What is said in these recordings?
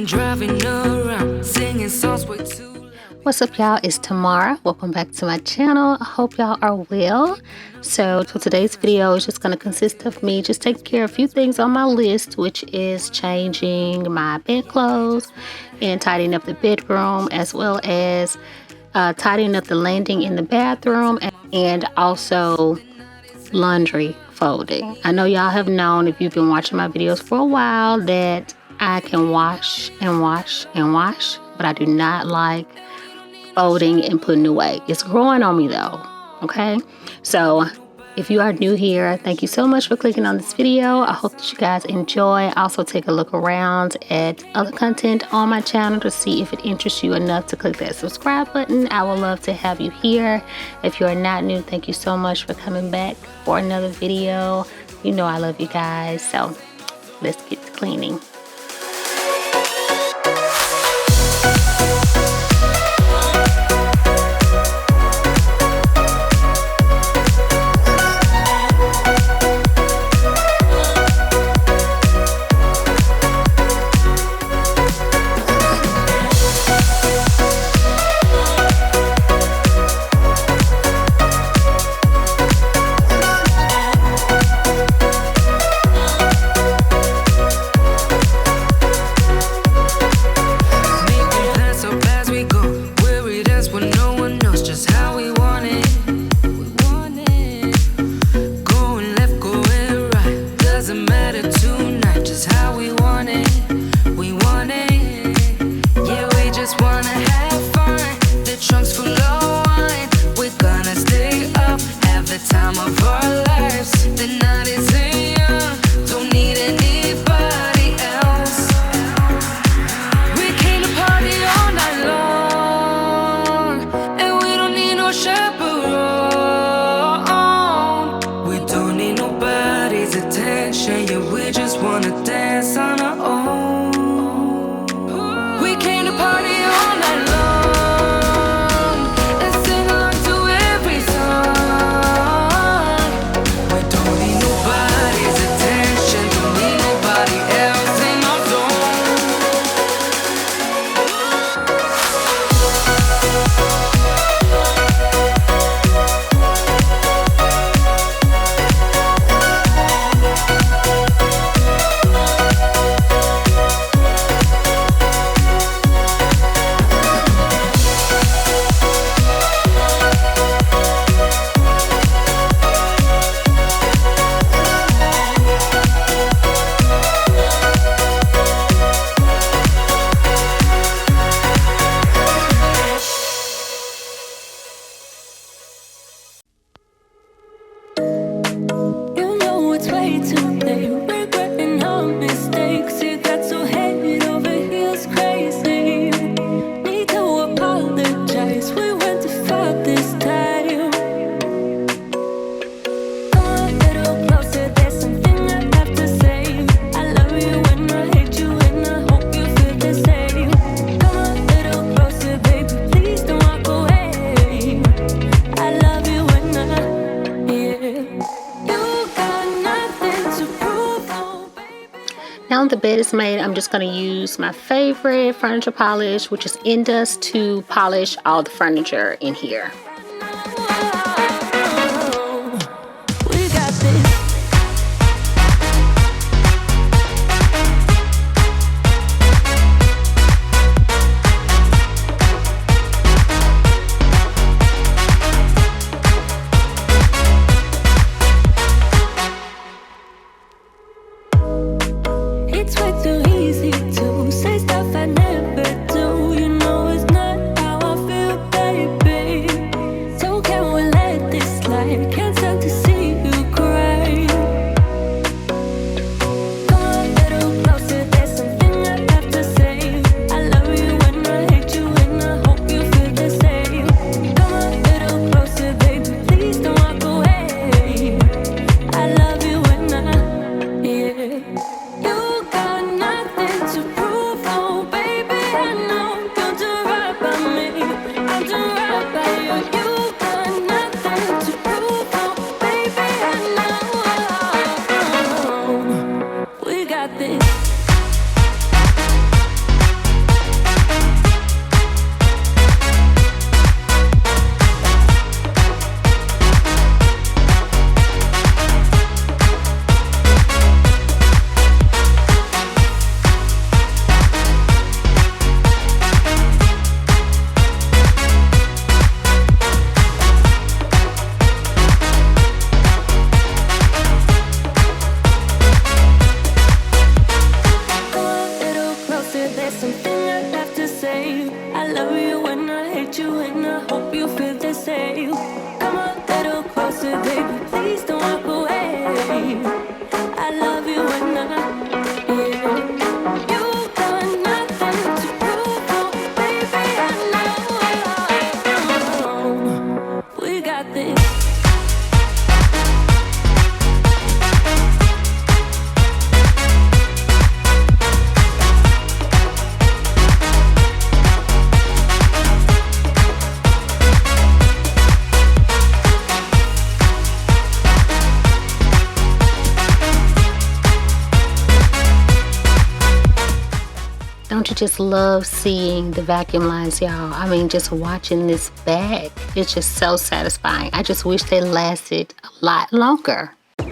been driving around, singing songs way too loud. What's up, y'all? It's Tamara. Welcome back to my channel. I hope y'all are well. So today's video is just going to consist of me just taking care of a few things on my list, which is changing my bedclothes and tidying up the bedroom, as well as tidying up the landing in the bathroom, and also laundry folding. I know y'all have known, if you've been watching my videos for a while, that I can wash and wash and wash, but I do not like folding and putting away. It's growing on me though, okay? So if you are new here, thank you so much for clicking on this video. I hope that you guys enjoy. Also take a look around at other content on my channel to see if it interests you enough to click that subscribe button. I would love to have you here. If you are not new, thank you so much for coming back for another video. You know I love you guys, so let's get to cleaning. Now the bed is made, I'm just going to use my favorite furniture polish, which is Indust, to polish all the furniture in here. It's way too easy to say stuff I never do. You know it's not how I feel, baby. Don't you just love seeing the vacuum lines, y'all? I mean, just watching this back, it's just so satisfying. I just wish they lasted a lot longer. I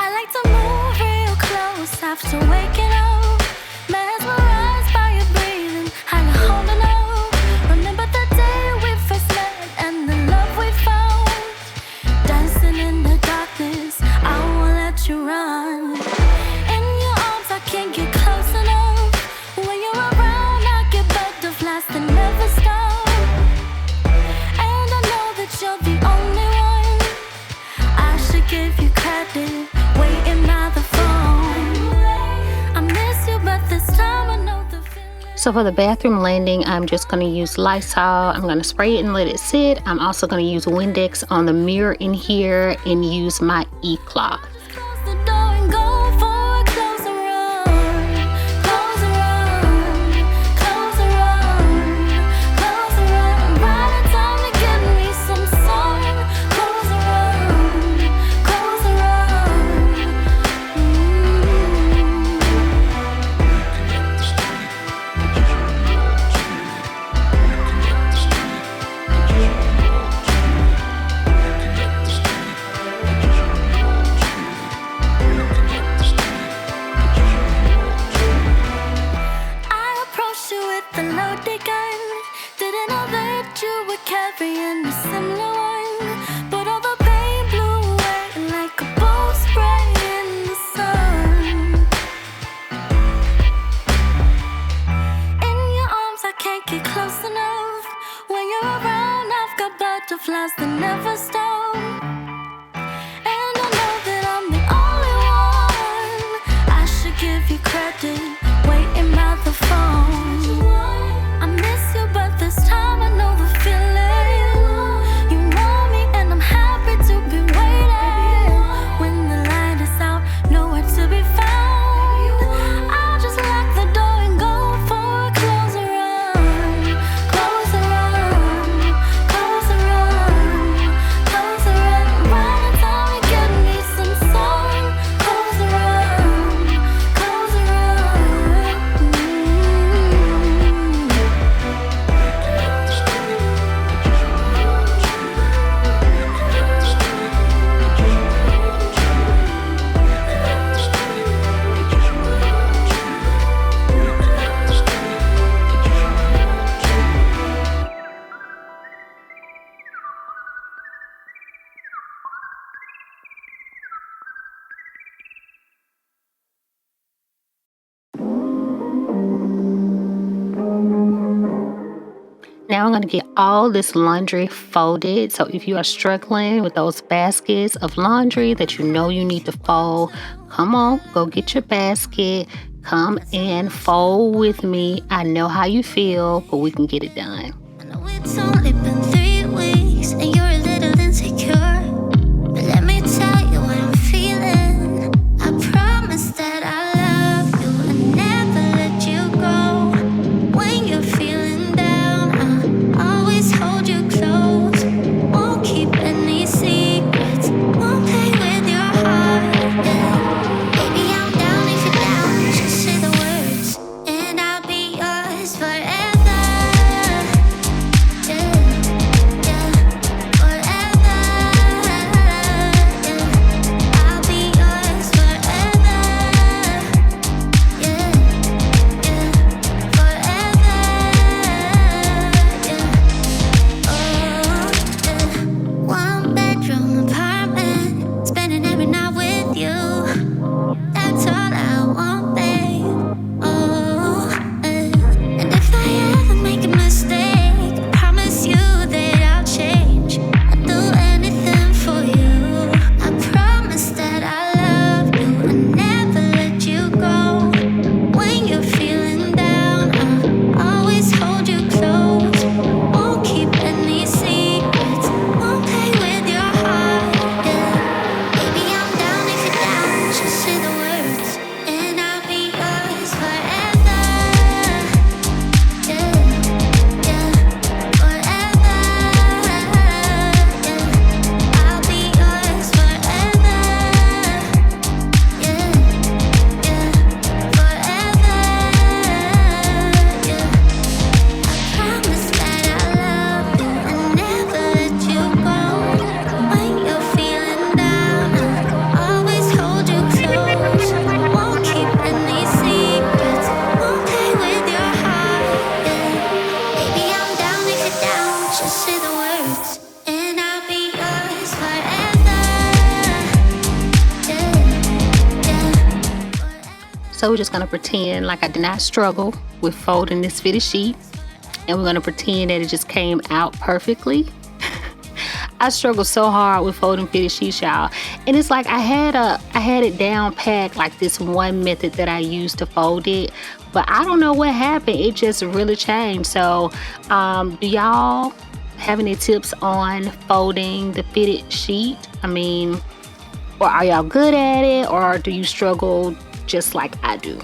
like to move real close after waking up, mesmerized by your breathing, how you're holding up. Remember the day we first met and the love we found, dancing in the darkness. I won't let you run. In your arms, I can't get close enough. When you're around, I get butterflies that never stop. And I know that you're the only one. I should give you credit, waiting by the phone. I miss you, but this time I know the feeling. So for the bathroom landing, I'm just going to use Lysol. I'm going to spray it and let it sit. I'm also going to use Windex on the mirror in here and use my e-cloth. Close the door and go for a closer run. Closer run, closer run, closer run. Right in time to get me some sun. Closer run, closer run. I approached you with the loaded gun. Didn't know that you were carrying a similar one. But all the pain blew away like a bolt spray in the sun. In your arms, I can't get close enough. When you're around, I've got butterflies that never stop. And I know that I'm the only one. I should give you credit, waiting by the phone. I miss you, but this time I know the feeling. You want me, and I'm happy to be waiting. When the light is out, nowhere to be found. I'll just lock the door and go for a closer run. Closer run, closer run, closer run. Right in time to get me some sun. Closer run, closer run. Now I'm going to get all this laundry folded. So if you are struggling with those baskets of laundry that you know you need to fold, come on, go get your basket. Come and fold with me. I know how you feel, but we can get it done. I know it's only been 3 weeks and you're a little insecure, but let me tell you what I'm feeling. I promise that I love you and never let you go. When you're feeling down, I'll always hold you close. Won't keep any secrets, won't play with your heart. Yeah. Baby, I'm down if you're down. Just say the words and I'll be yours forever. Yeah. So we're just gonna pretend like I did not struggle with folding this fitted sheet, and we're gonna pretend that it just came out perfectly. I struggled so hard with folding fitted sheets, y'all, and it's like I had it down packed, like this one method that I used to fold it, but I don't know what happened. It just really changed. So do y'all have any tips on folding the fitted sheet? I mean, or are y'all good at it, or do you struggle just like I do?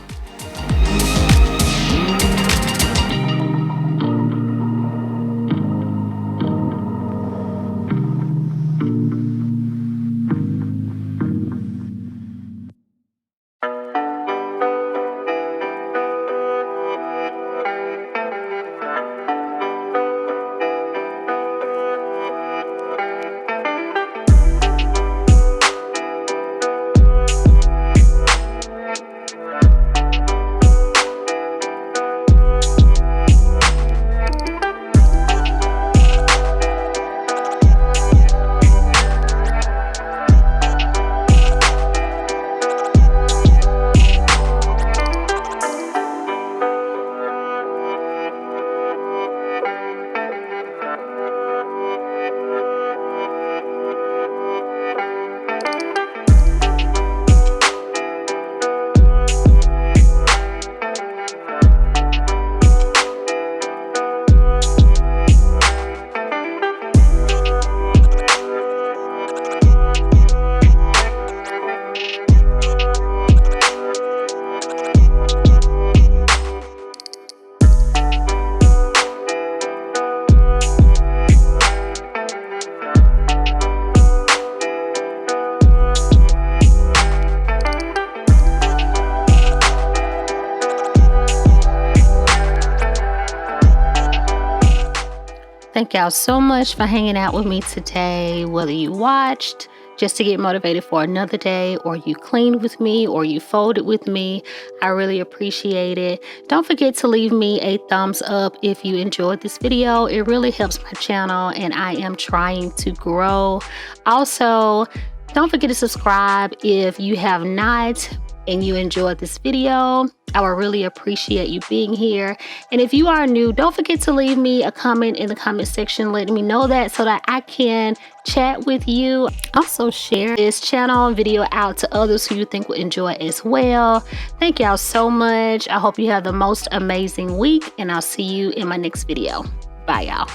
Thank y'all so much for hanging out with me today. Whether you watched just to get motivated for another day, or you cleaned with me, or you folded with me, I really appreciate it. Don't forget to leave me a thumbs up if you enjoyed this video. It really helps my channel, and I am trying to grow. Also, don't forget to subscribe if you have not and you enjoyed this video. I would really appreciate you being here. And if you are new, don't forget to leave me a comment in the comment section letting me know that, so that I can chat with you. Also, share this channel and video out to others who you think will enjoy as well. Thank y'all so much. I hope you have the most amazing week, and I'll see you in my next video. Bye, y'all.